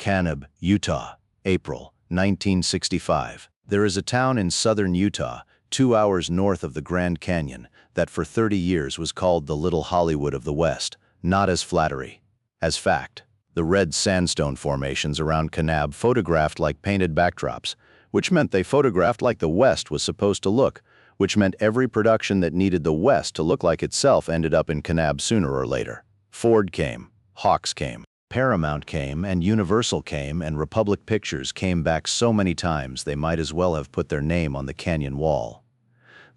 Kanab, Utah, April 1965. There is a town in southern Utah, 2 hours north of the Grand Canyon, that for 30 years was called the Little Hollywood of the West, not as flattery, as fact. The red sandstone formations around Kanab photographed like painted backdrops, which meant they photographed like the West was supposed to look, which meant every production that needed the West to look like itself ended up in Kanab sooner or later. Ford came, Hawks came, Paramount came, and Universal came, and Republic Pictures came back so many times they might as well have put their name on the canyon wall.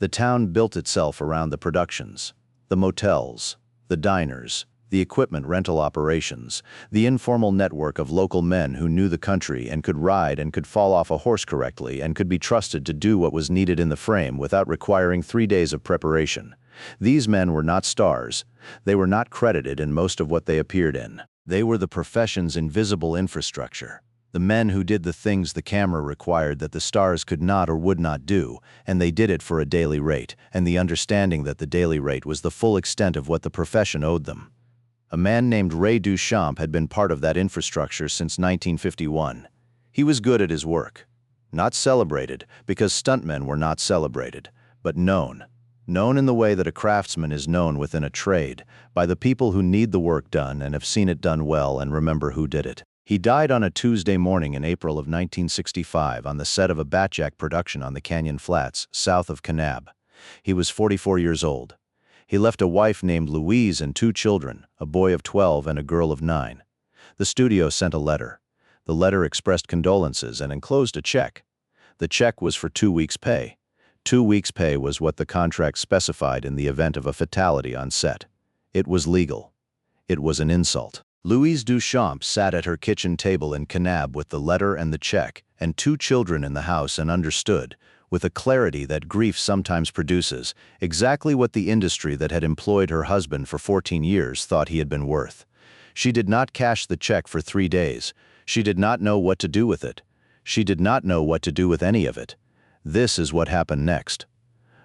The town built itself around the productions, the motels, the diners, the equipment rental operations, the informal network of local men who knew the country and could ride and could fall off a horse correctly and could be trusted to do what was needed in the frame without requiring 3 days of preparation. These men were not stars. They were not credited in most of what they appeared in. They were the profession's invisible infrastructure, the men who did the things the camera required that the stars could not or would not do, and they did it for a daily rate, and the understanding that the daily rate was the full extent of what the profession owed them. A man named Ray Duchamp had been part of that infrastructure since 1951. He was good at his work. Not celebrated, because stuntmen were not celebrated, but known. Known in the way that a craftsman is known within a trade, by the people who need the work done and have seen it done well and remember who did it. He died on a Tuesday morning in April of 1965 on the set of a Batjack production on the Canyon Flats, south of Kanab. He was 44 years old. He left a wife named Louise and 2 children, a boy of 12 and a girl of 9. The studio sent a letter. The letter expressed condolences and enclosed a check. The check was for 2 weeks' pay. 2 weeks' pay was what the contract specified in the event of a fatality on set. It was legal. It was an insult. Louise Duchamp sat at her kitchen table in Kanab with the letter and the check, and 2 children in the house, and understood, with a clarity that grief sometimes produces, exactly what the industry that had employed her husband for 14 years thought he had been worth. She did not cash the check for 3 days. She did not know what to do with it. She did not know what to do with any of it. This is what happened next.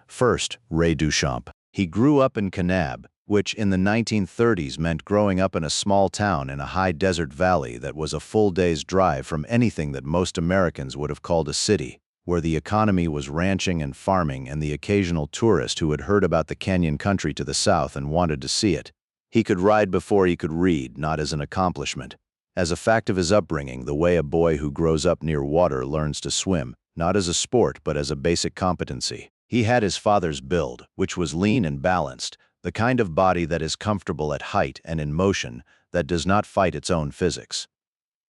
First, Ray Duchamp. He grew up in Kanab, which in the 1930s meant growing up in a small town in a high desert valley that was a full day's drive from anything that most Americans would have called a city, where the economy was ranching and farming and the occasional tourist who had heard about the canyon country to the south and wanted to see it. He could ride before he could read, not as an accomplishment. As a fact of his upbringing, the way a boy who grows up near water learns to swim, not as a sport but as a basic competency. He had his father's build, which was lean and balanced, the kind of body that is comfortable at height and in motion, that does not fight its own physics.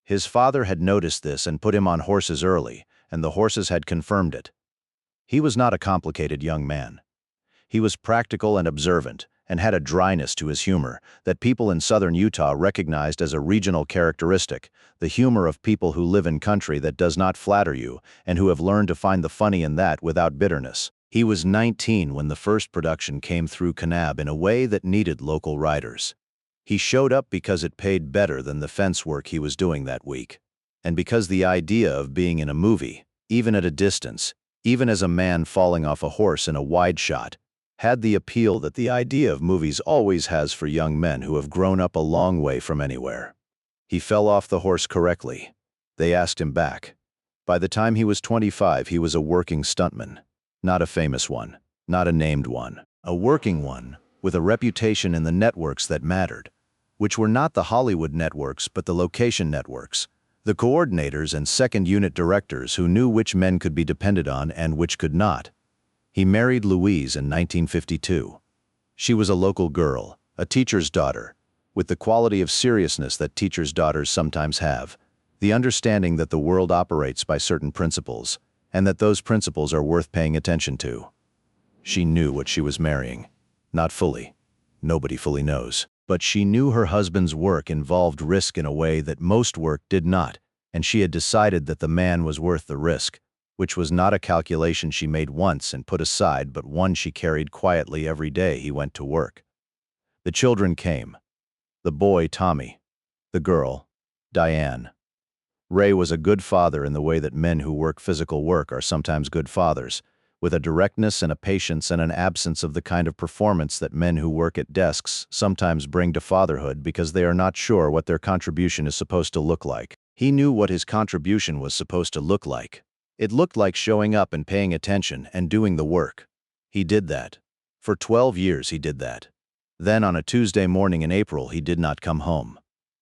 His father had noticed this and put him on horses early, and the horses had confirmed it. He was not a complicated young man. He was practical and observant, and had a dryness to his humor that people in southern Utah recognized as a regional characteristic, the humor of people who live in country that does not flatter you and who have learned to find the funny in that without bitterness. He was 19 when the first production came through Kanab in a way that needed local riders. He showed up because it paid better than the fence work he was doing that week, and because the idea of being in a movie, even at a distance, even as a man falling off a horse in a wide shot, had the appeal that the idea of movies always has for young men who have grown up a long way from anywhere. He fell off the horse correctly. They asked him back. By the time he was 25, he was a working stuntman. Not a famous one, not a named one, a working one, with a reputation in the networks that mattered, which were not the Hollywood networks but the location networks, the coordinators and second unit directors who knew which men could be depended on and which could not. He married Louise in 1952. She was a local girl, a teacher's daughter, with the quality of seriousness that teachers' daughters sometimes have, the understanding that the world operates by certain principles, and that those principles are worth paying attention to. She knew what she was marrying. Not fully. Nobody fully knows. But she knew her husband's work involved risk in a way that most work did not, and she had decided that the man was worth the risk, which was not a calculation she made once and put aside, but one she carried quietly every day he went to work. The children came. The boy, Tommy. The girl, Diane. Ray was a good father in the way that men who work physical work are sometimes good fathers, with a directness and a patience and an absence of the kind of performance that men who work at desks sometimes bring to fatherhood because they are not sure what their contribution is supposed to look like. He knew what his contribution was supposed to look like. It looked like showing up and paying attention and doing the work. He did that. For 12 years he did that. Then on a Tuesday morning in April he did not come home.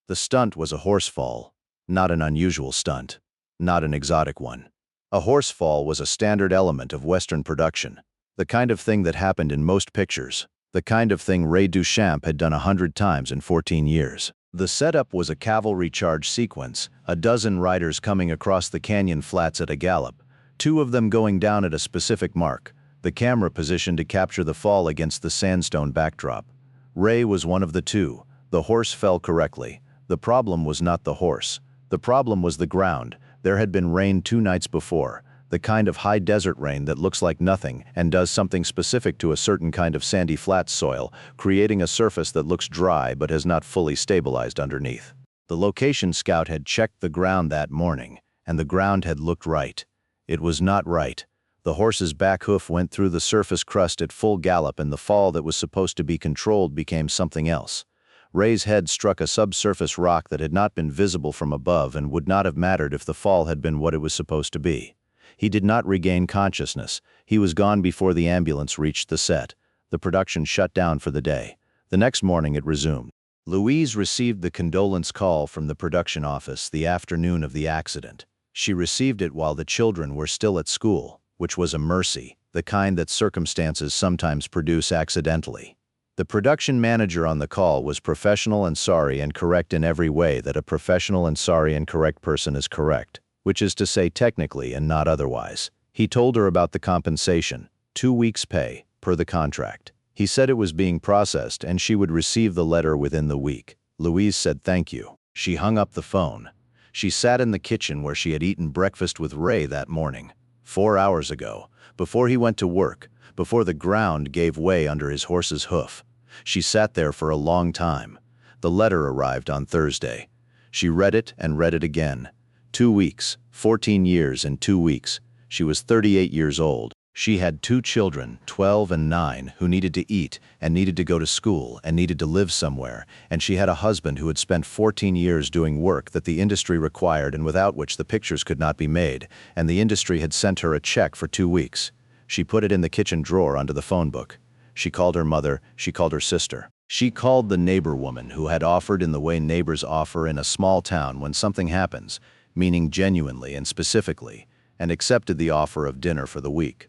The stunt was a horse fall, not an unusual stunt, not an exotic one. A horse fall was a standard element of Western production, the kind of thing that happened in most pictures, the kind of thing Ray Duchamp had done 100 times in 14 years. The setup was a cavalry charge sequence, a dozen riders coming across the canyon flats at a gallop, 2 of them going down at a specific mark, the camera positioned to capture the fall against the sandstone backdrop. Ray was one of the 2. The horse fell correctly. The problem was not the horse. The problem was the ground. There had been rain 2 nights before, the kind of high desert rain that looks like nothing and does something specific to a certain kind of sandy flat soil, creating a surface that looks dry but has not fully stabilized underneath. The location scout had checked the ground that morning, and the ground had looked right. It was not right. The horse's back hoof went through the surface crust at full gallop, and the fall that was supposed to be controlled became something else. Ray's head struck a subsurface rock that had not been visible from above and would not have mattered if the fall had been what it was supposed to be. He did not regain consciousness. He was gone before the ambulance reached the set. The production shut down for the day. The next morning it resumed. Louise received the condolence call from the production office the afternoon of the accident. She received it while the children were still at school, which was a mercy, the kind that circumstances sometimes produce accidentally. The production manager on the call was professional and sorry and correct in every way that a professional and sorry and correct person is correct, which is to say technically and not otherwise. He told her about the compensation, 2 weeks' pay, per the contract. He said it was being processed and she would receive the letter within the week. Louise said thank you. She hung up the phone. She sat in the kitchen where she had eaten breakfast with Ray that morning, 4 hours ago, before he went to work, before the ground gave way under his horse's hoof. She sat there for a long time. The letter arrived on Thursday. She read it and read it again. 2 weeks, 14 years and 2 weeks. She was 38 years old. She had 2 children, 12 and 9, who needed to eat and needed to go to school and needed to live somewhere, and she had a husband who had spent 14 years doing work that the industry required and without which the pictures could not be made, and the industry had sent her a check for 2 weeks. She put it in the kitchen drawer under the phone book. She called her mother, she called her sister. She called the neighbor woman who had offered in the way neighbors offer in a small town when something happens, meaning genuinely and specifically, and accepted the offer of dinner for the week.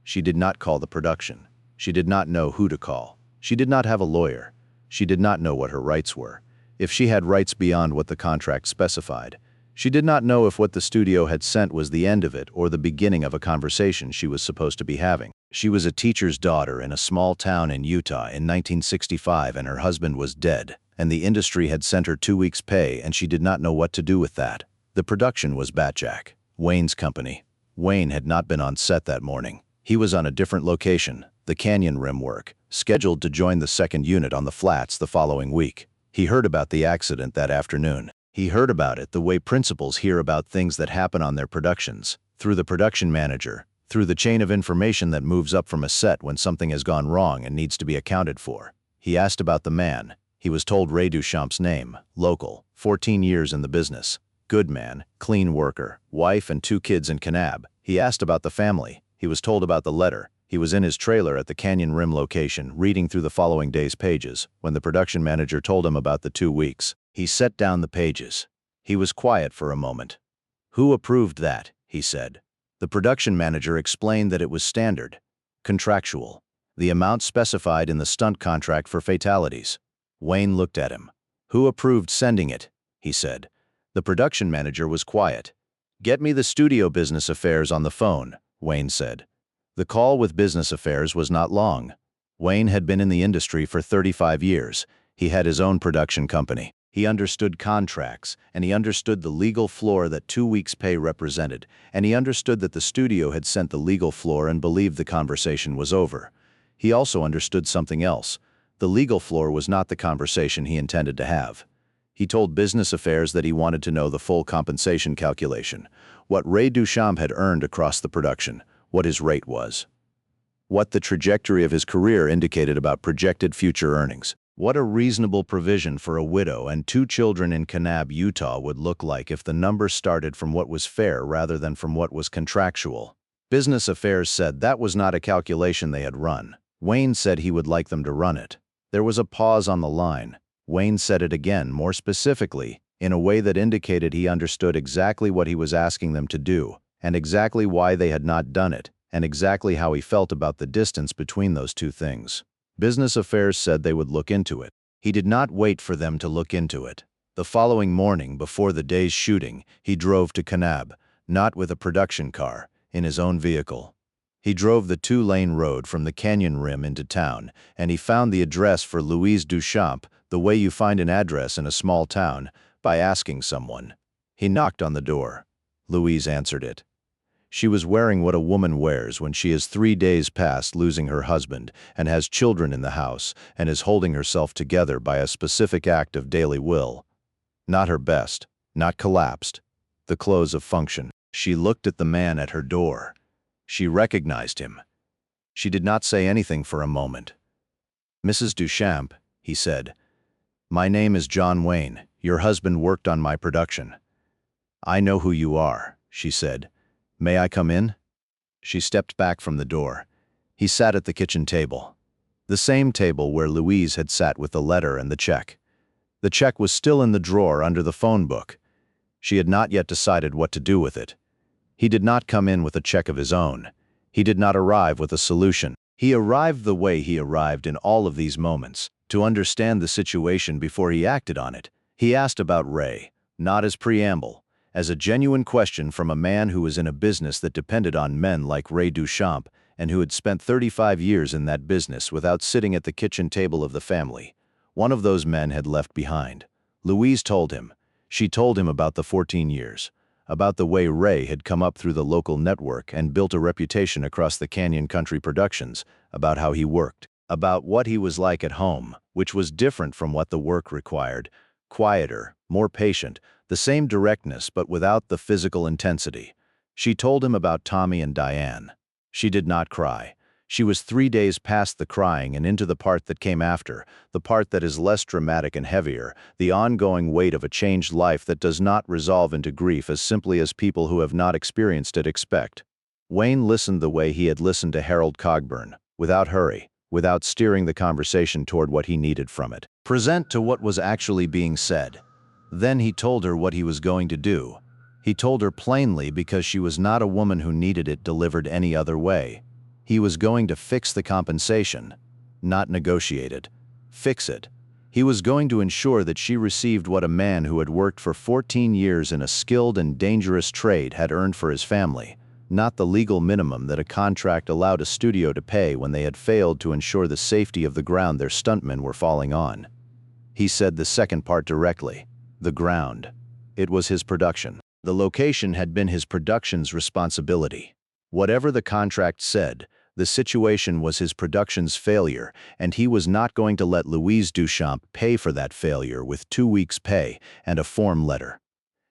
She did not call the production. She did not know who to call. She did not have a lawyer. She did not know what her rights were, if she had rights beyond what the contract specified. She did not know if what the studio had sent was the end of it or the beginning of a conversation she was supposed to be having. She was a teacher's daughter in a small town in Utah in 1965, and her husband was dead, and the industry had sent her 2 weeks' pay, and she did not know what to do with that. The production was Batjack, Wayne's company. Wayne had not been on set that morning. He was on a different location, the canyon rim work, scheduled to join the second unit on the flats the following week. He heard about the accident that afternoon. He heard about it the way principals hear about things that happen on their productions, through the production manager, through the chain of information that moves up from a set when something has gone wrong and needs to be accounted for. He asked about the man. He was told Ray Duchamp's name, local, 14 years in the business, good man, clean worker, wife and 2 kids in Kanab. He asked about the family. He was told about the letter. He was in his trailer at the canyon rim location, reading through the following day's pages, when the production manager told him about the 2 weeks. He set down the pages. He was quiet for a moment. "Who approved that?" he said. The production manager explained that it was standard, contractual, the amount specified in the stunt contract for fatalities. Wayne looked at him. "Who approved sending it?" he said. The production manager was quiet. "Get me the studio business affairs on the phone," Wayne said. The call with business affairs was not long. Wayne had been in the industry for 35 years. He had his own production company. He understood contracts, and he understood the legal floor that 2 weeks' pay represented, and he understood that the studio had sent the legal floor and believed the conversation was over. He also understood something else. The legal floor was not the conversation he intended to have. He told business affairs that he wanted to know the full compensation calculation, what Ray Duchamp had earned across the production, what his rate was, what the trajectory of his career indicated about projected future earnings. What a reasonable provision for a widow and 2 children in Kanab, Utah would look like if the number started from what was fair rather than from what was contractual. Business Affairs said that was not a calculation they had run. Wayne said he would like them to run it. There was a pause on the line. Wayne said it again, more specifically, in a way that indicated he understood exactly what he was asking them to do, and exactly why they had not done it, and exactly how he felt about the distance between those two things. Business Affairs said they would look into it. He did not wait for them to look into it. The following morning, before the day's shooting, he drove to Kanab, not with a production car, in his own vehicle. He drove the 2-lane road from the canyon rim into town, and he found the address for Louise Duchamp the way you find an address in a small town, by asking someone. He knocked on the door. Louise answered it. She was wearing what a woman wears when she is 3 days past losing her husband and has children in the house and is holding herself together by a specific act of daily will. Not her best, not collapsed. The close of function. She looked at the man at her door. She recognized him. She did not say anything for a moment. "Mrs. Duchamp," he said, "my name is John Wayne. Your husband worked on my production." "I know who you are," she said. "May I come in?" She stepped back from the door. He sat at the kitchen table. The same table where Louise had sat with the letter and the check. The check was still in the drawer under the phone book. She had not yet decided what to do with it. He did not come in with a check of his own. He did not arrive with a solution. He arrived the way he arrived in all of these moments, to understand the situation before he acted on it. He asked about Ray, not as preamble, as a genuine question from a man who was in a business that depended on men like Ray Duchamp and who had spent 35 years in that business without sitting at the kitchen table of the family. One of those men had left behind. Louise told him. She told him about the 14 years, about the way Ray had come up through the local network and built a reputation across the Canyon Country Productions, about how he worked, about what he was like at home, which was different from what the work required, quieter, more patient, the same directness but without the physical intensity. She told him about Tommy and Diane. She did not cry. She was 3 days past the crying and into the part that came after, the part that is less dramatic and heavier, the ongoing weight of a changed life that does not resolve into grief as simply as people who have not experienced it expect. Wayne listened the way he had listened to Harold Cogburn, without hurry, without steering the conversation toward what he needed from it. Present to what was actually being said. Then he told her what he was going to do. He told her plainly because she was not a woman who needed it delivered any other way. He was going to fix the compensation, not negotiate it. Fix it. He was going to ensure that she received what a man who had worked for 14 years in a skilled and dangerous trade had earned for his family, not the legal minimum that a contract allowed a studio to pay when they had failed to ensure the safety of the ground their stuntmen were falling on. He said the second part directly. The ground. It was his production. The location had been his production's responsibility. Whatever the contract said, the situation was his production's failure, and he was not going to let Louise Duchamp pay for that failure with 2 weeks' pay and a form letter.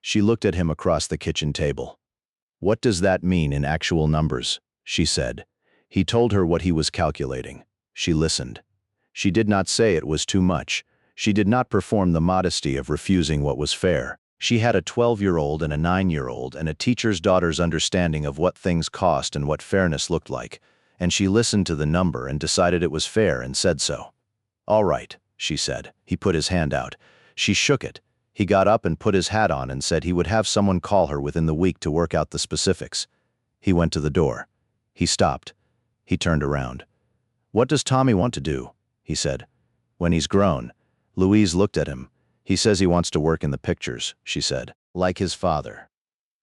She looked at him across the kitchen table. "What does that mean in actual numbers?" she said. He told her what he was calculating. She listened. She did not say it was too much. She did not perform the modesty of refusing what was fair. She had a 12-year-old and a 9-year-old and a teacher's daughter's understanding of what things cost and what fairness looked like, and she listened to the number and decided it was fair and said so. "All right," she said. He put his hand out. She shook it. He got up and put his hat on and said he would have someone call her within the week to work out the specifics. He went to the door. He stopped. He turned around. "What does Tommy want to do?" he said. "When he's grown." Louise looked at him. "He says he wants to work in the pictures," she said. "Like his father."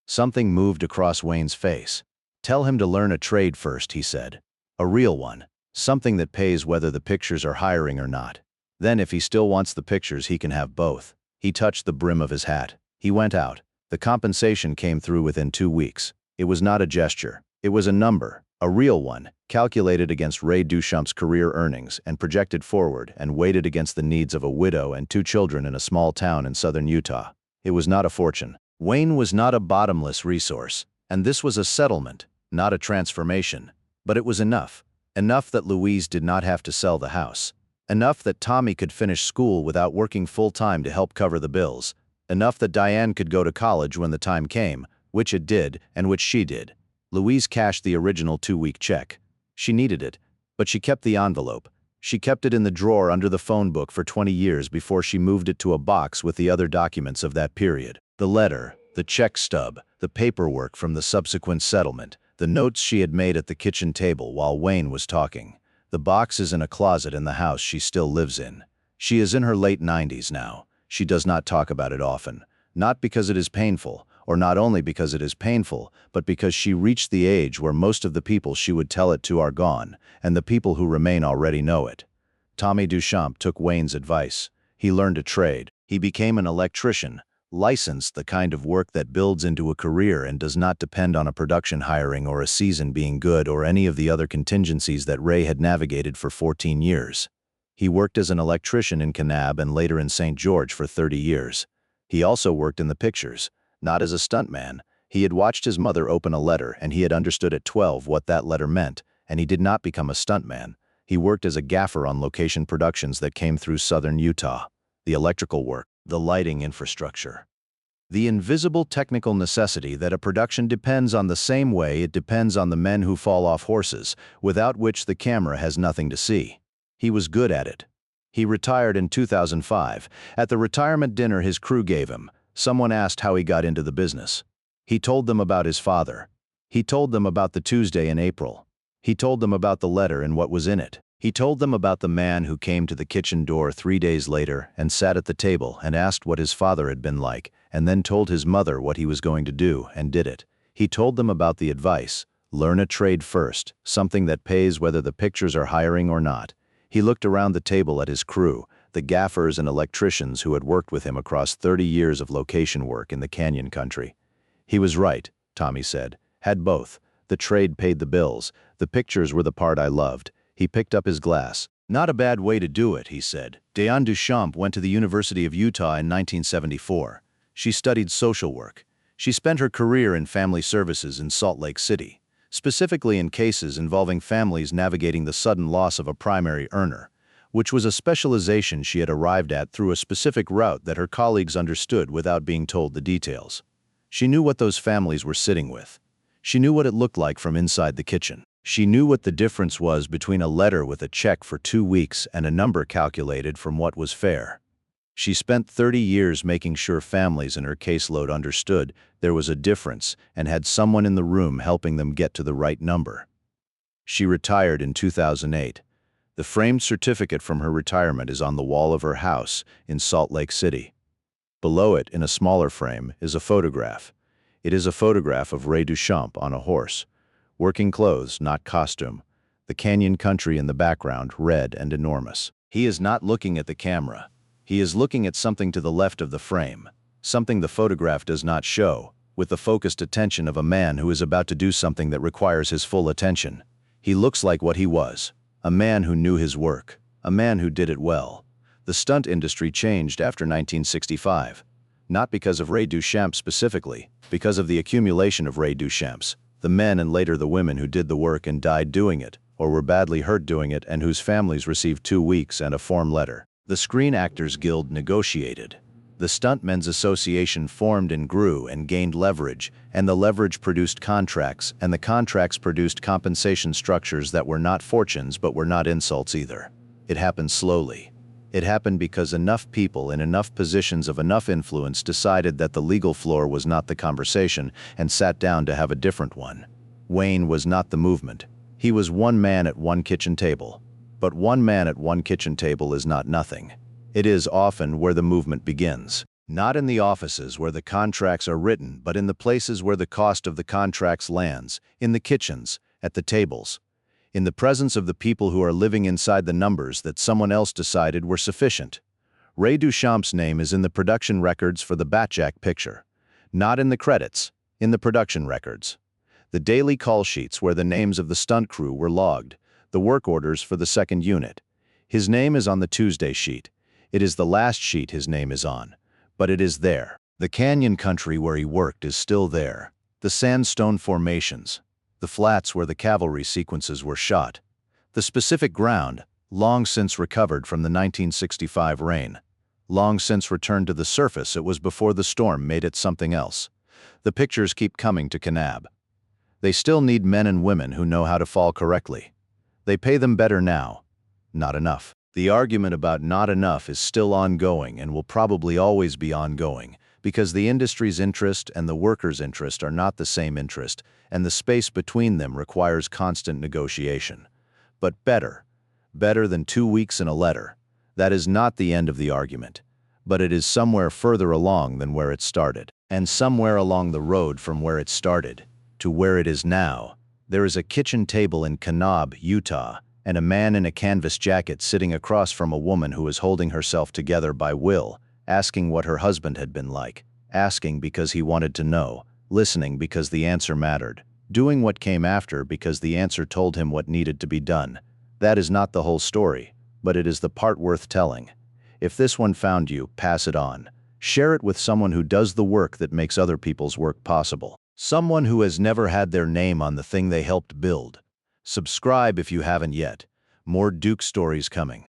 Something moved across Wayne's face. "Tell him to learn a trade first," he said. "A real one. Something that pays whether the pictures are hiring or not. Then if he still wants the pictures, he can have both." He touched the brim of his hat. He went out. The compensation came through within 2 weeks. It was not a gesture. It was a number, a real one, calculated against Ray Duchamp's career earnings and projected forward and weighted against the needs of a widow and 2 children in a small town in southern Utah. It was not a fortune. Wayne was not a bottomless resource, and this was a settlement, not a transformation. But it was enough. Enough that Louise did not have to sell the house. Enough that Tommy could finish school without working full-time to help cover the bills. Enough that Diane could go to college when the time came, which it did and which she did. Louise cashed the original 2-week check. She needed it, but she kept the envelope. She kept it in the drawer under the phone book for 20 years before she moved it to a box with the other documents of that period. The letter, the check stub, the paperwork from the subsequent settlement, the notes she had made at the kitchen table while Wayne was talking. The box is in a closet in the house she still lives in. She is in her late 90s now. She does not talk about it often, not because it is painful, or not only because it is painful, but because she reached the age where most of the people she would tell it to are gone, and the people who remain already know it. Tommy Duchamp took Wayne's advice. He learned a trade. He became an electrician, licensed, the kind of work that builds into a career and does not depend on a production hiring or a season being good or any of the other contingencies that Ray had navigated for 14 years. He worked as an electrician in Kanab and later in St. George for 30 years. He also worked in the pictures, not as a stuntman. He had watched his mother open a letter and he had understood at 12 what that letter meant, and he did not become a stuntman. He worked as a gaffer on location productions that came through southern Utah. The electrical work, the lighting infrastructure. The invisible technical necessity that a production depends on the same way it depends on the men who fall off horses, without which the camera has nothing to see. He was good at it. He retired in 2005. At the retirement dinner his crew gave him, someone asked how he got into the business. He told them about his father. He told them about the Tuesday in April. He told them about the letter and what was in it. He told them about the man who came to the kitchen door 3 days later and sat at the table and asked what his father had been like, and then told his mother what he was going to do and did it. He told them about the advice, learn a trade first, something that pays whether the pictures are hiring or not. He looked around the table at his crew, the gaffers and electricians who had worked with him across 30 years of location work in the Canyon country. He was right, Tommy said, had both. The trade paid the bills. The pictures were the part I loved. He picked up his glass. Not a bad way to do it, he said. Diane Duchamp went to the University of Utah in 1974. She studied social work. She spent her career in family services in Salt Lake City, specifically in cases involving families navigating the sudden loss of a primary earner, which was a specialization she had arrived at through a specific route that her colleagues understood without being told the details. She knew what those families were sitting with. She knew what it looked like from inside the kitchen. She knew what the difference was between a letter with a check for 2 weeks and a number calculated from what was fair. She spent 30 years making sure families in her caseload understood there was a difference and had someone in the room helping them get to the right number. She retired in 2008. The framed certificate from her retirement is on the wall of her house in Salt Lake City. Below it, in a smaller frame, is a photograph. It is a photograph of Ray Duchamp on a horse. Working clothes, not costume. The canyon country in the background, red and enormous. He is not looking at the camera. He is looking at something to the left of the frame, something the photograph does not show, with the focused attention of a man who is about to do something that requires his full attention. He looks like what he was, a man who knew his work, a man who did it well. The stunt industry changed after 1965, not because of Ray Duchamp specifically, because of the accumulation of Ray Duchamps. The men and later the women who did the work and died doing it, or were badly hurt doing it and whose families received 2 weeks and a form letter. The Screen Actors Guild negotiated. The Stuntmen's Association formed and grew and gained leverage, and the leverage produced contracts, and the contracts produced compensation structures that were not fortunes but were not insults either. It happened slowly. It happened because enough people in enough positions of enough influence decided that the legal floor was not the conversation and sat down to have a different one. Wayne was not the movement. He was one man at one kitchen table. But one man at one kitchen table is not nothing. It is often where the movement begins. Not in the offices where the contracts are written, but in the places where the cost of the contracts lands, in the kitchens, at the tables. In the presence of the people who are living inside the numbers that someone else decided were sufficient. Ray Duchamp's name is in the production records for the Batjack picture. Not in the credits, in the production records. The daily call sheets where the names of the stunt crew were logged, the work orders for the second unit. His name is on the Tuesday sheet. It is the last sheet his name is on, but it is there. The canyon country where he worked is still there. The sandstone formations, the flats where the cavalry sequences were shot, the specific ground, long since recovered from the 1965 rain. Long since returned to the surface. It was before the storm made it something else. The pictures keep coming to Kanab. They still need men and women who know how to fall correctly. They pay them better now. Not enough. The argument about not enough is still ongoing and will probably always be ongoing, because the industry's interest and the workers' interest are not the same interest, and the space between them requires constant negotiation. But better than 2 weeks in a letter. That is not the end of the argument, but it is somewhere further along than where it started. And somewhere along the road from where it started to where it is now, there is a kitchen table in Kanab, Utah, and a man in a canvas jacket sitting across from a woman who is holding herself together by will, asking what her husband had been like, asking because he wanted to know, listening because the answer mattered, doing what came after because the answer told him what needed to be done. That is not the whole story, but it is the part worth telling. If this one found you, pass it on. Share it with someone who does the work that makes other people's work possible. Someone who has never had their name on the thing they helped build. Subscribe if you haven't yet. More Duke stories coming.